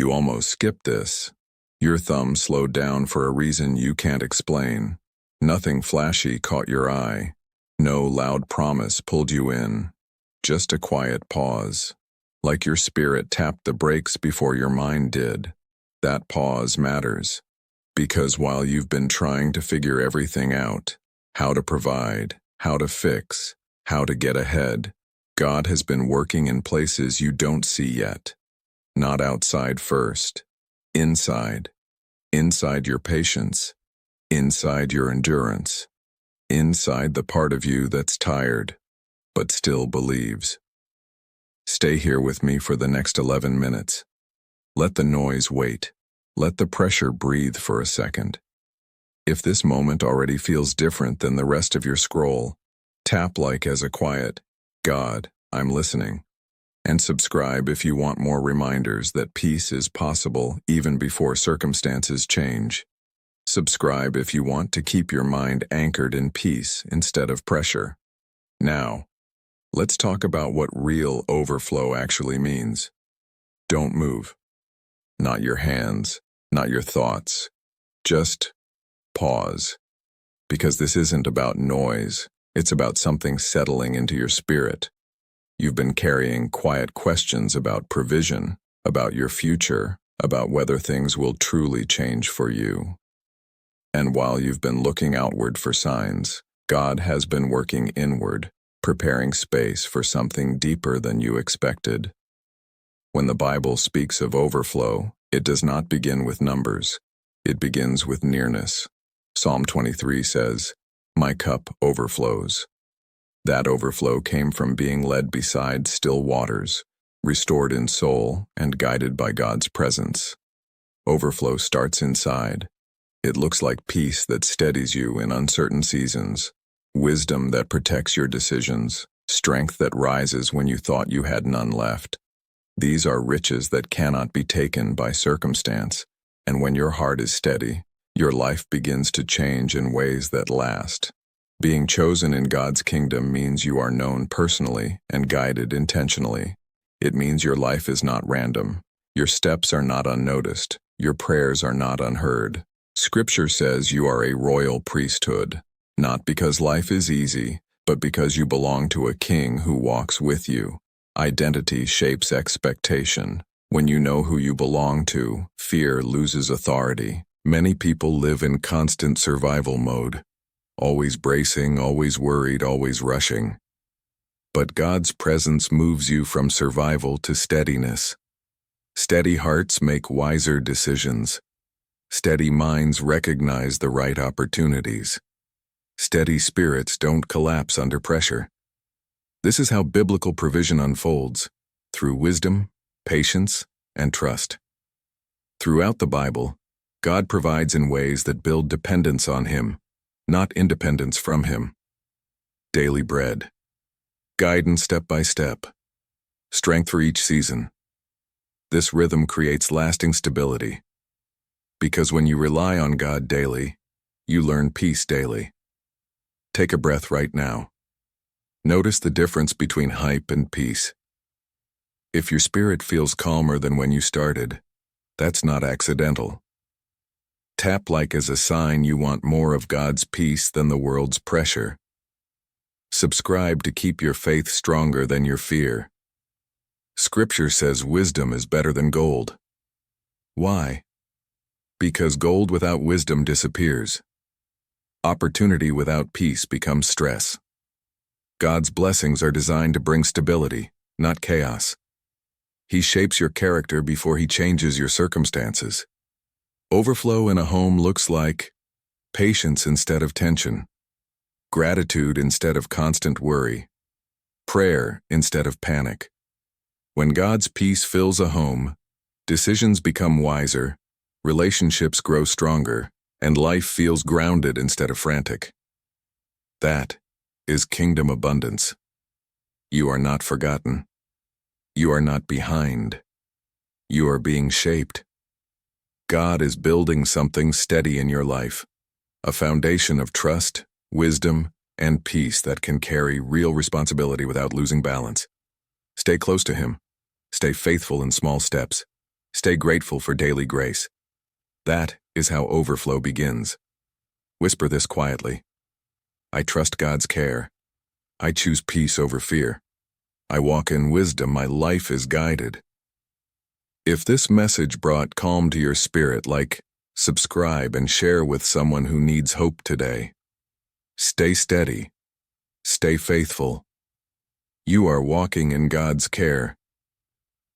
You almost skipped this. Your thumb slowed down for a reason you can't explain. Nothing flashy caught your eye. No loud promise pulled you in. Just a quiet pause. Like your spirit tapped the brakes before your mind did. That pause matters. Because while you've been trying to figure everything out, how to provide, how to fix, how to get ahead, God has been working in places you don't see yet. Not outside first. Inside. Inside your patience. Inside your endurance. Inside the part of you that's tired, but still believes. Stay here with me for the next 11 minutes. Let the noise wait. Let the pressure breathe for a second. If this moment already feels different than the rest of your scroll, tap like as a quiet, "God, I'm listening." And subscribe if you want more reminders that peace is possible even before circumstances change. Subscribe if you want to keep your mind anchored in peace instead of pressure. Now, let's talk about what real overflow actually means. Don't move. Not your hands, not your thoughts. Just pause. Because this isn't about noise, it's about something settling into your spirit. You've been carrying quiet questions about provision, about your future, about whether things will truly change for you. And while you've been looking outward for signs, God has been working inward, preparing space for something deeper than you expected. When the Bible speaks of overflow, it does not begin with numbers. It begins with nearness. Psalm 23 says, "My cup overflows." That overflow came from being led beside still waters, restored in soul, and guided by God's presence. Overflow starts inside. It looks like peace that steadies you in uncertain seasons, wisdom that protects your decisions, strength that rises when you thought you had none left. These are riches that cannot be taken by circumstance, and when your heart is steady, your life begins to change in ways that last. Being chosen in God's kingdom means you are known personally and guided intentionally. It means your life is not random. Your steps are not unnoticed. Your prayers are not unheard. Scripture says you are a royal priesthood, not because life is easy, but because you belong to a king who walks with you. Identity shapes expectation. When you know who you belong to, fear loses authority. Many people live in constant survival mode, always bracing, always worried, always rushing. But God's presence moves you from survival to steadiness. Steady hearts make wiser decisions. Steady minds recognize the right opportunities. Steady spirits don't collapse under pressure. This is how biblical provision unfolds, through wisdom, patience, and trust. Throughout the Bible, God provides in ways that build dependence on Him, not independence from Him. Daily bread. Guidance step by step. Strength for each season. This rhythm creates lasting stability. Because when you rely on God daily, you learn peace daily. Take a breath right now. Notice the difference between hype and peace. If your spirit feels calmer than when you started, that's not accidental. Tap like as a sign you want more of God's peace than the world's pressure. Subscribe to keep your faith stronger than your fear. Scripture says wisdom is better than gold. Why? Because gold without wisdom disappears. Opportunity without peace becomes stress. God's blessings are designed to bring stability, not chaos. He shapes your character before He changes your circumstances. Overflow in a home looks like patience instead of tension, gratitude instead of constant worry, prayer instead of panic. When God's peace fills a home, decisions become wiser, relationships grow stronger, and life feels grounded instead of frantic. That is kingdom abundance. You are not forgotten. You are not behind. You are being shaped. God is building something steady in your life, a foundation of trust, wisdom, and peace that can carry real responsibility without losing balance. Stay close to Him. Stay faithful in small steps. Stay grateful for daily grace. That is how overflow begins. Whisper this quietly. I trust God's care. I choose peace over fear. I walk in wisdom. My life is guided. If this message brought calm to your spirit, subscribe and share with someone who needs hope today. Stay steady. Stay faithful. You are walking in God's care.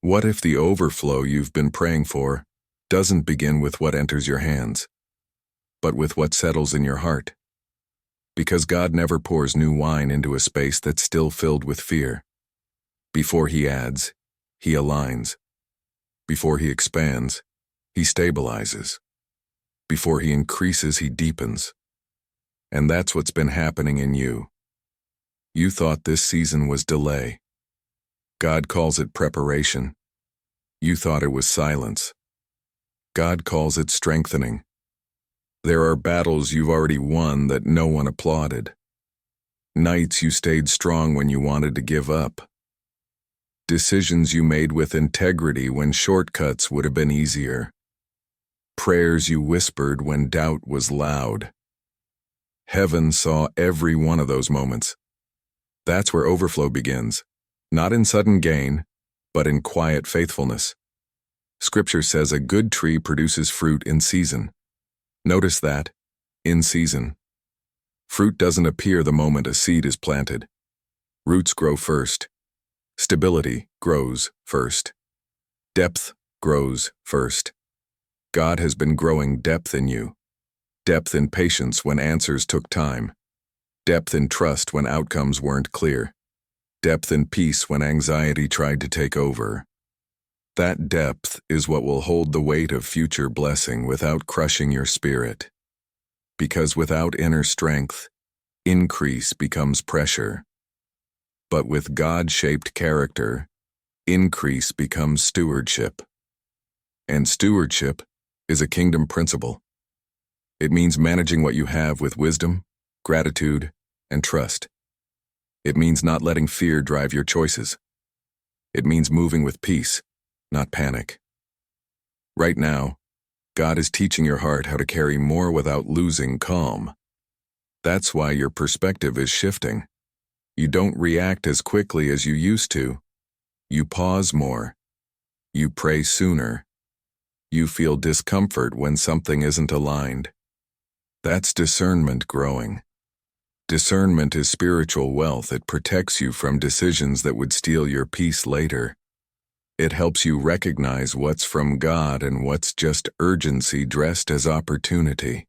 What if the overflow you've been praying for doesn't begin with what enters your hands, but with what settles in your heart? Because God never pours new wine into a space that's still filled with fear. Before He adds, He aligns. Before He expands, He stabilizes. Before He increases, He deepens. And that's what's been happening in you. You thought this season was delay. God calls it preparation. You thought it was silence. God calls it strengthening. There are battles you've already won that no one applauded. Nights you stayed strong when you wanted to give up. Decisions you made with integrity when shortcuts would have been easier. Prayers you whispered when doubt was loud. Heaven saw every one of those moments. That's where overflow begins, not in sudden gain, but in quiet faithfulness. Scripture says a good tree produces fruit in season. Notice that, in season. Fruit doesn't appear the moment a seed is planted. Roots grow first. Stability grows first. Depth grows first. God has been growing depth in you. Depth in patience when answers took time. Depth in trust when outcomes weren't clear. Depth in peace when anxiety tried to take over. That depth is what will hold the weight of future blessing without crushing your spirit. Because without inner strength, increase becomes pressure. But with God-shaped character, increase becomes stewardship. And stewardship is a kingdom principle. It means managing what you have with wisdom, gratitude, and trust. It means not letting fear drive your choices. It means moving with peace, not panic. Right now, God is teaching your heart how to carry more without losing calm. That's why your perspective is shifting. You don't react as quickly as you used to. You pause more. You pray sooner. You feel discomfort when something isn't aligned. That's discernment growing. Discernment is spiritual wealth. It protects you from decisions that would steal your peace later. It helps you recognize what's from God and what's just urgency dressed as opportunity.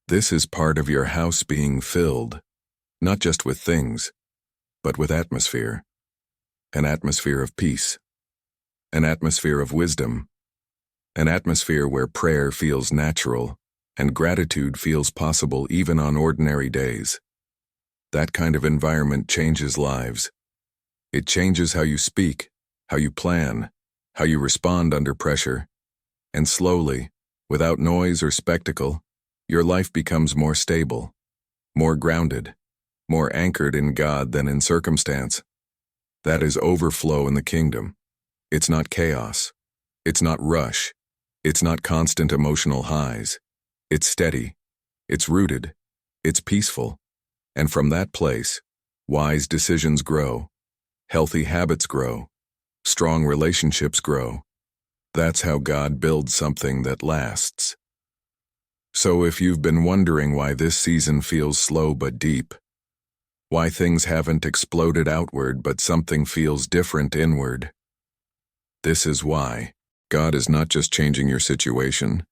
This is part of your house being filled, not just with things, but with atmosphere. An atmosphere of peace. An atmosphere of wisdom. An atmosphere where prayer feels natural and gratitude feels possible even on ordinary days. That kind of environment changes lives. It changes how you speak, how you plan, how you respond under pressure. And slowly, without noise or spectacle, your life becomes more stable, more grounded, more anchored in God than in circumstance. That is overflow in the kingdom. It's not chaos. It's not rush. It's not constant emotional highs. It's steady. It's rooted. It's peaceful. And from that place, wise decisions grow. Healthy habits grow. Strong relationships grow. That's how God builds something that lasts. So if you've been wondering why this season feels slow but deep, why things haven't exploded outward but something feels different inward, this is why. God is not just changing your situation,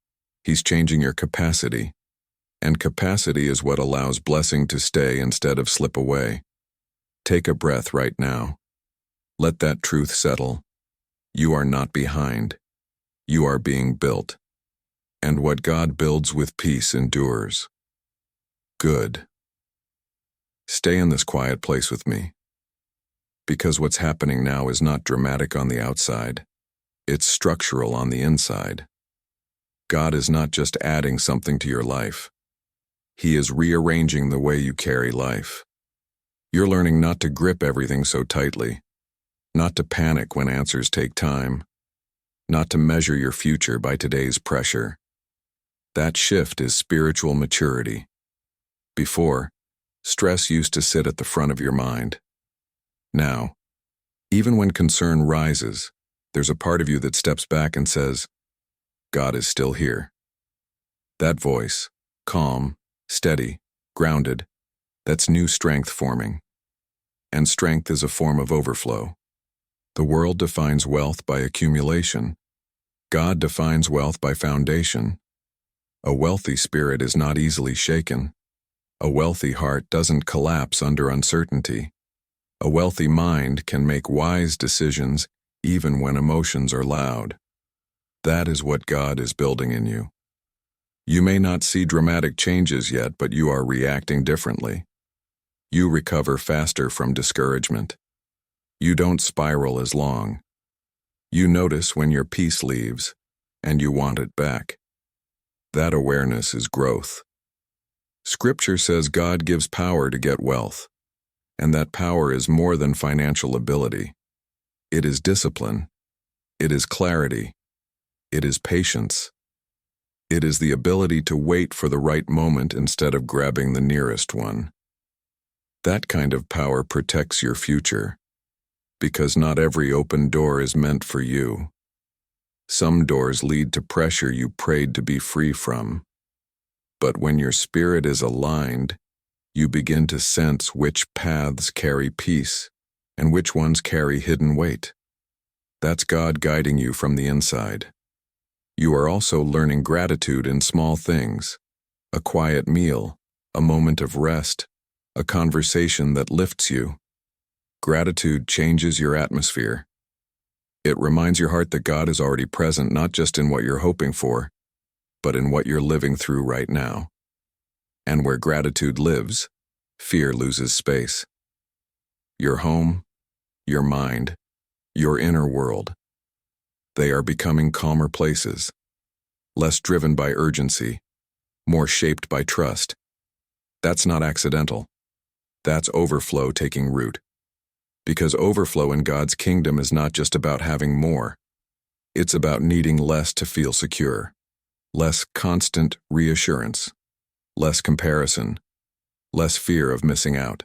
He's changing your capacity. And capacity is what allows blessing to stay instead of slip away. Take a breath right now. Let that truth settle. You are not behind. You are being built. And what God builds with peace endures. Good. Stay in this quiet place with me. Because what's happening now is not dramatic on the outside. It's structural on the inside. God is not just adding something to your life. He is rearranging the way you carry life. You're learning not to grip everything so tightly, not to panic when answers take time, not to measure your future by today's pressure. That shift is spiritual maturity. Before, stress used to sit at the front of your mind. Now, even when concern rises, there's a part of you that steps back and says, God is still here. That voice, calm, steady, grounded, that's new strength forming. And strength is a form of overflow. The world defines wealth by accumulation. God defines wealth by foundation. A wealthy spirit is not easily shaken. A wealthy heart doesn't collapse under uncertainty. A wealthy mind can make wise decisions even when emotions are loud. That is what God is building in you. You may not see dramatic changes yet, but you are reacting differently. You recover faster from discouragement. You don't spiral as long. You notice when your peace leaves, and you want it back. That awareness is growth. Scripture says God gives power to get wealth, and that power is more than financial ability. It is discipline. It is clarity. It is patience. It is the ability to wait for the right moment instead of grabbing the nearest one. That kind of power protects your future, because not every open door is meant for you. Some doors lead to pressure you prayed to be free from. But when your spirit is aligned, you begin to sense which paths carry peace and which ones carry hidden weight. That's God guiding you from the inside. You are also learning gratitude in small things: a quiet meal, a moment of rest, a conversation that lifts you. Gratitude changes your atmosphere. It reminds your heart that God is already present, not just in what you're hoping for, but in what you're living through right now. And where gratitude lives, fear loses space. Your home, your mind, your inner world, they are becoming calmer places, less driven by urgency, more shaped by trust. That's not accidental. That's overflow taking root. Because overflow in God's kingdom is not just about having more. It's about needing less to feel secure, less constant reassurance, less comparison, less fear of missing out.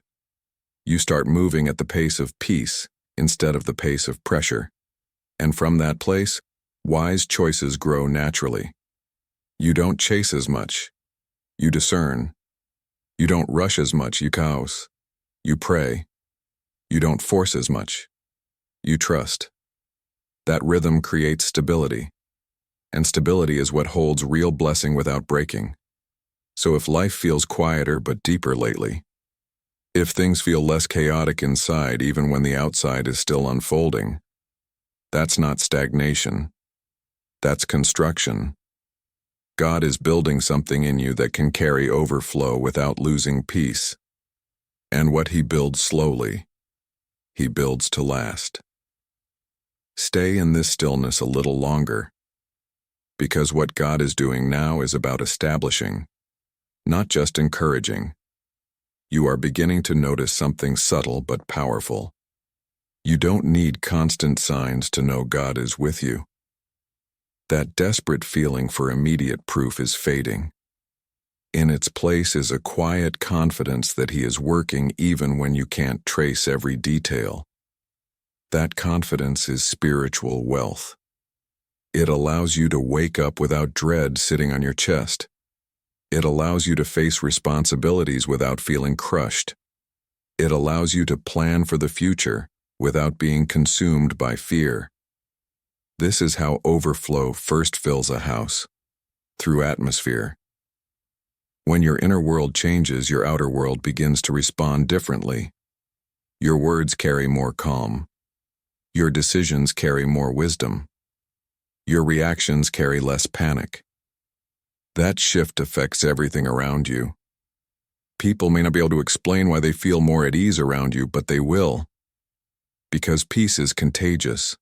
You start moving at the pace of peace instead of the pace of pressure. And from that place, wise choices grow naturally. You don't chase as much. You discern. You don't rush as much. You pause. You pray. You don't force as much. You trust. That rhythm creates stability. And stability is what holds real blessing without breaking. So if life feels quieter but deeper lately, if things feel less chaotic inside even when the outside is still unfolding, that's not stagnation. That's construction. God is building something in you that can carry overflow without losing peace. And what He builds slowly, He builds to last. Stay in this stillness a little longer, because what God is doing now is about establishing, not just encouraging. You are beginning to notice something subtle but powerful. You don't need constant signs to know God is with you. That desperate feeling for immediate proof is fading. In its place is a quiet confidence that He is working even when you can't trace every detail. That confidence is spiritual wealth. It allows you to wake up without dread sitting on your chest. It allows you to face responsibilities without feeling crushed. It allows you to plan for the future without being consumed by fear. This is how overflow first fills a house, through atmosphere. When your inner world changes, your outer world begins to respond differently. Your words carry more calm. Your decisions carry more wisdom. Your reactions carry less panic. That shift affects everything around you. People may not be able to explain why they feel more at ease around you, but they will. Because peace is contagious.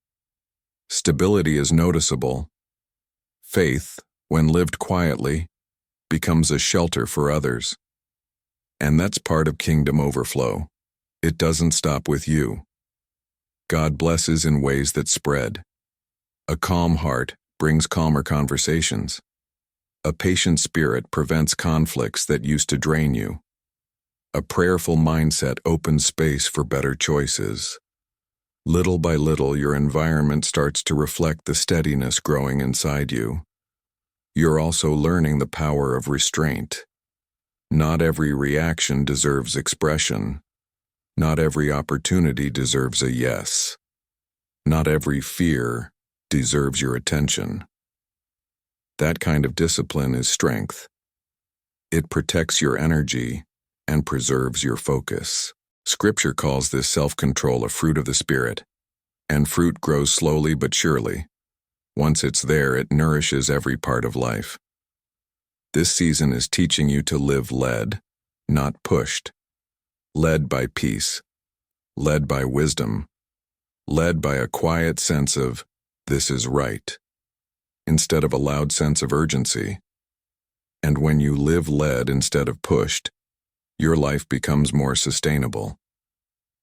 Stability is noticeable. Faith, when lived quietly, becomes a shelter for others. And that's part of kingdom overflow. It doesn't stop with you. God blesses in ways that spread. A calm heart brings calmer conversations. A patient spirit prevents conflicts that used to drain you. A prayerful mindset opens space for better choices. Little by little, your environment starts to reflect the steadiness growing inside you. You're also learning the power of restraint. Not every reaction deserves expression. Not every opportunity deserves a yes. Not every fear deserves your attention. That kind of discipline is strength. It protects your energy and preserves your focus. Scripture calls this self-control a fruit of the Spirit, and fruit grows slowly but surely. Once it's there, it nourishes every part of life. This season is teaching you to live led, not pushed. Led by peace, led by wisdom, led by a quiet sense of, this is right, instead of a loud sense of urgency. And when you live led instead of pushed, your life becomes more sustainable.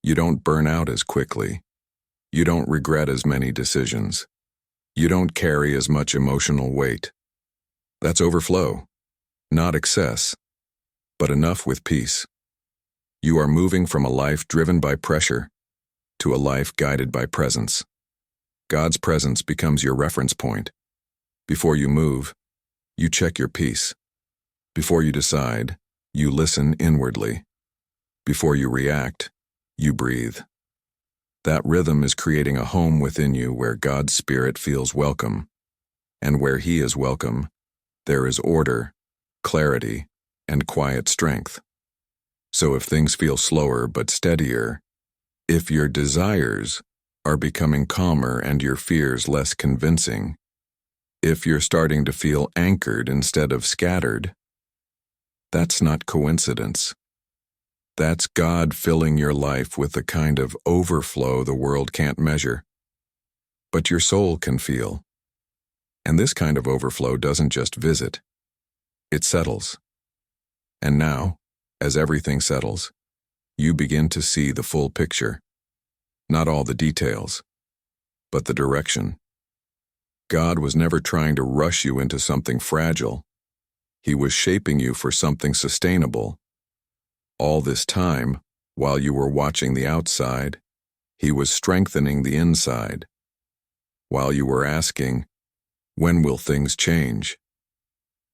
You don't burn out as quickly. You don't regret as many decisions. You don't carry as much emotional weight. That's overflow, not excess, but enough with peace. You are moving from a life driven by pressure to a life guided by presence. God's presence becomes your reference point. Before you move, you check your peace. Before you decide, you listen inwardly. Before you react, you breathe. That rhythm is creating a home within you where God's Spirit feels welcome. And where He is welcome, there is order, clarity, and quiet strength. So if things feel slower but steadier, if your desires are becoming calmer and your fears less convincing, if you're starting to feel anchored instead of scattered, that's not coincidence. That's God filling your life with the kind of overflow the world can't measure, but your soul can feel. And this kind of overflow doesn't just visit, it settles. And now, as everything settles, you begin to see the full picture. Not all the details, but the direction. God was never trying to rush you into something fragile. He was shaping you for something sustainable. All this time, while you were watching the outside, He was strengthening the inside. While you were asking, when will things change?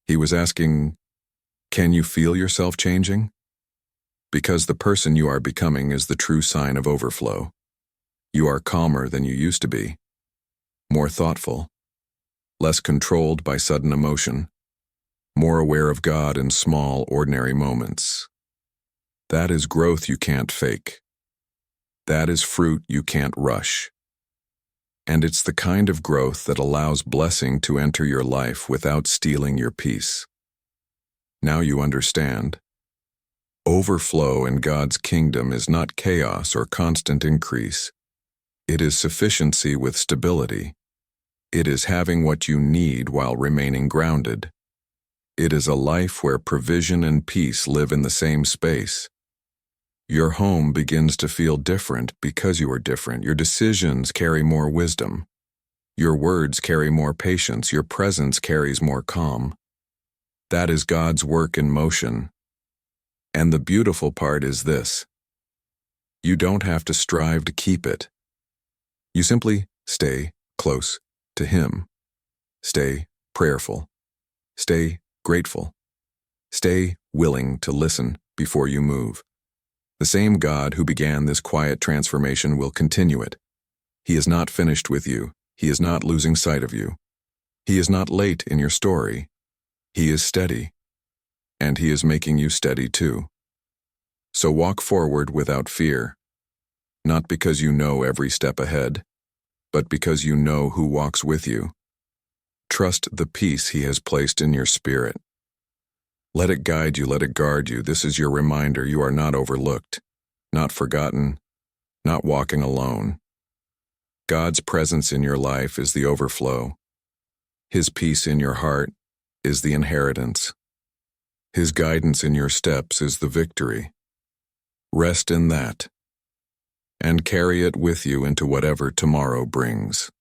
He was asking, can you feel yourself changing? Because the person you are becoming is the true sign of overflow. You are calmer than you used to be, more thoughtful, less controlled by sudden emotion, more aware of God in small, ordinary moments. That is growth you can't fake. That is fruit you can't rush. And it's the kind of growth that allows blessing to enter your life without stealing your peace. Now you understand. Overflow in God's kingdom is not chaos or constant increase. It is sufficiency with stability. It is having what you need while remaining grounded. It is a life where provision and peace live in the same space. Your home begins to feel different because you are different. Your decisions carry more wisdom. Your words carry more patience. Your presence carries more calm. That is God's work in motion. And the beautiful part is this: you don't have to strive to keep it. You simply stay close to Him. Stay prayerful. Stay grateful. Stay willing to listen before you move. The same God who began this quiet transformation will continue it. He is not finished with you. He is not losing sight of you. He is not late in your story. He is steady. And He is making you steady too. So walk forward without fear, not because you know every step ahead, but because you know who walks with you. Trust the peace He has placed in your spirit. Let it guide you, let it guard you. This is your reminder you are not overlooked, not forgotten, not walking alone. God's presence in your life is the overflow. His peace in your heart is the inheritance. His guidance in your steps is the victory. Rest in that, and carry it with you into whatever tomorrow brings.